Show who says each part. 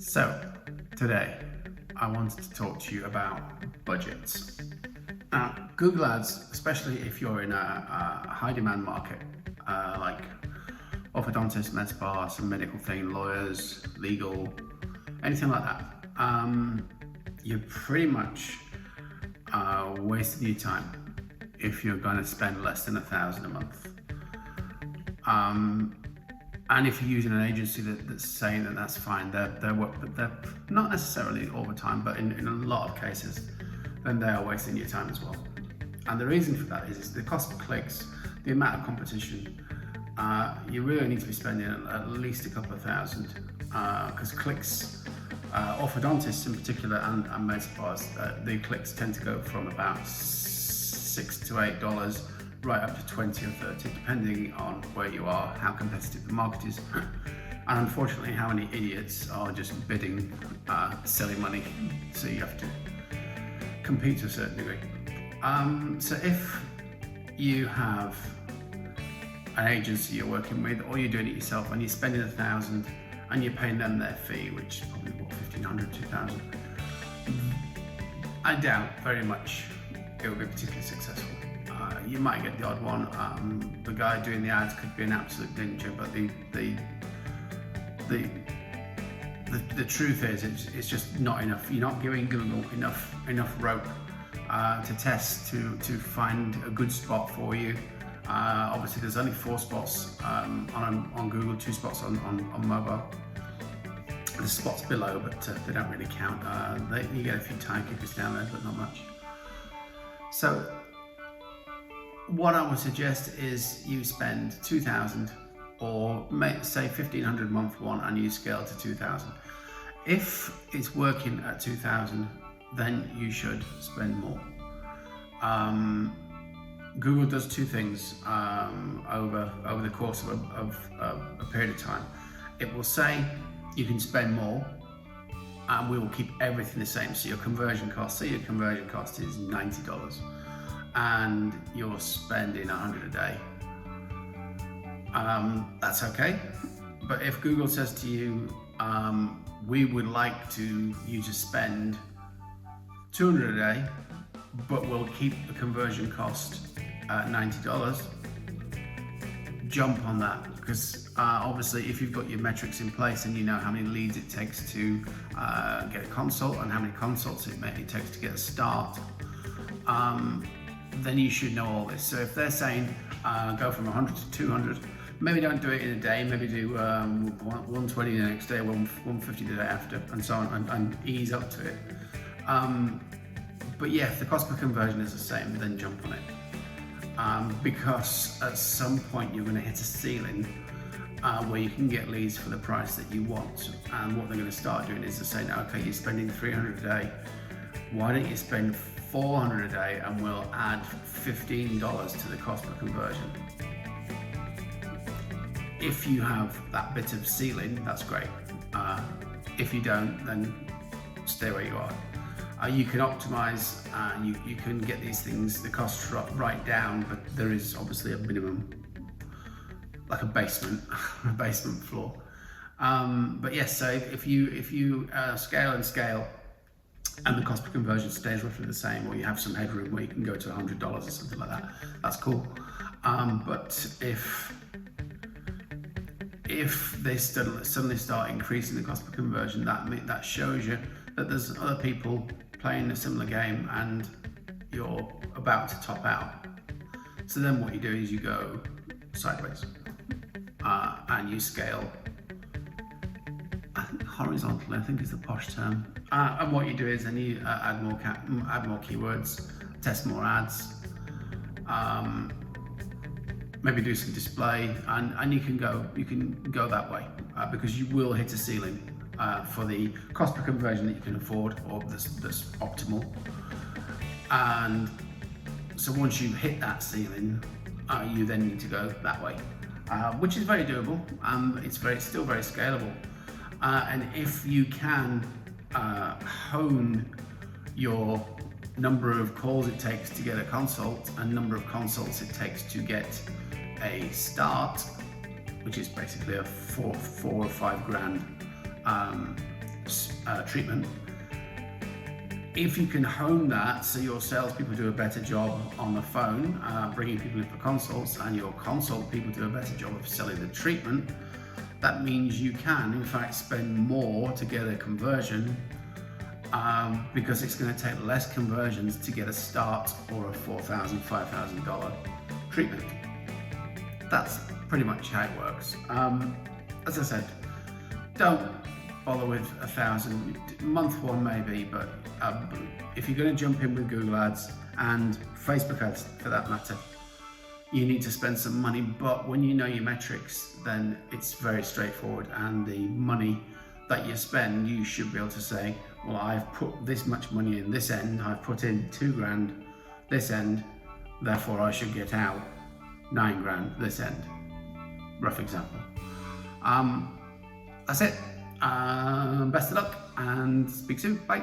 Speaker 1: So, today I wanted to talk to you about budgets. Now, Google Ads, especially if you're in a high demand market, like orthodontists, med spa, some medical thing, lawyers, legal, anything like that, you're pretty much wasting your time if you're going to spend less than $1,000 a month. And if you're using an agency that's saying that that's fine, they're not necessarily all the time, but in a lot of cases, then they are wasting your time as well. And the reason for that is the cost of clicks, the amount of competition. You really need to be spending at least a couple of thousand, because clicks, orthodontists in particular, and med spas, the clicks tend to go from about $6 to $8 right up to 20 or 30, depending on where you are, how competitive the market is, and unfortunately how many idiots are just bidding silly money, so you have to compete to a certain degree. So if you have an agency you're working with, or you're doing it yourself and you're spending $1,000 and you're paying them their fee, which is probably what, $1,500, $2,000, I doubt very much it will be particularly successful. You might get the odd one. The guy doing the ads could be an absolute ninja, but the truth is, it's just not enough. You're not giving Google enough rope to test to find a good spot for you. Obviously, there's only 4 spots on Google, 2 spots on mobile. The spots below, but they don't really count. You get a few time kickers down there, but not much. So what I would suggest is you spend $2,000, or say $1,500 month one, and you scale to $2,000. If it's working at $2,000, then you should spend more. Google does 2 things over the course of a period of time. It will say you can spend more, and we will keep everything the same. So your conversion cost, is $90, and you're spending $100 a day. That's okay. But if Google says to you, we would like you to spend $200 a day, but we'll keep the conversion cost at $90, jump on that, because obviously if you've got your metrics in place and you know how many leads it takes to get a consult and how many consults it takes to get a start, then you should know all this. So if they're saying go from 100 to 200, maybe don't do it in a day, maybe do 120 the next day, 150 the day after, and so on, and ease up to it. But yeah, if the cost per conversion is the same, then jump on it. Because at some point you're going to hit a ceiling where you can get leads for the price that you want. And what they're going to start doing is to say, now, okay, you're spending $300 a day, why don't you spend $400 a day, and we'll add $15 to the cost per conversion. If you have that bit of ceiling, that's great. If you don't, then stay where you are. You can optimize, you can get these things, the costs right down, but there is obviously a minimum, like a basement floor. But yes, so if you scale and scale, and the cost per conversion stays roughly the same, or you have some headroom where you can go to $100 or something like that, that's cool. But if they suddenly start increasing the cost per conversion, that shows you that there's other people playing a similar game and you're about to top out. So then what you do is you go sideways and you scale horizontally, I think is the posh term. And what you do is then you add more keywords, test more ads, maybe do some display, and you can go that way, because you will hit a ceiling for the cost per conversion that you can afford, or that's optimal. And so once you hit that ceiling, you then need to go that way, which is very doable. It's still very scalable. And if you can hone your number of calls it takes to get a consult and number of consults it takes to get a start, which is basically a $4 or $5 grand treatment. If you can hone that so your salespeople do a better job on the phone, bringing people in for consults, and your consult people do a better job of selling the treatment, that means you can, in fact, spend more to get a conversion because it's going to take less conversions to get a start or a $4,000, $5,000 treatment. That's pretty much how it works. As I said, don't bother with 1,000, month one maybe, but if you're going to jump in with Google Ads and Facebook Ads for that matter, you need to spend some money. But when you know your metrics, then it's very straightforward, and the money that you spend, you should be able to say, well, I've put this much money in this end, I've put in $2,000 this end, therefore I should get out $9,000 this end. Rough example. That's it. Best of luck and speak soon. Bye.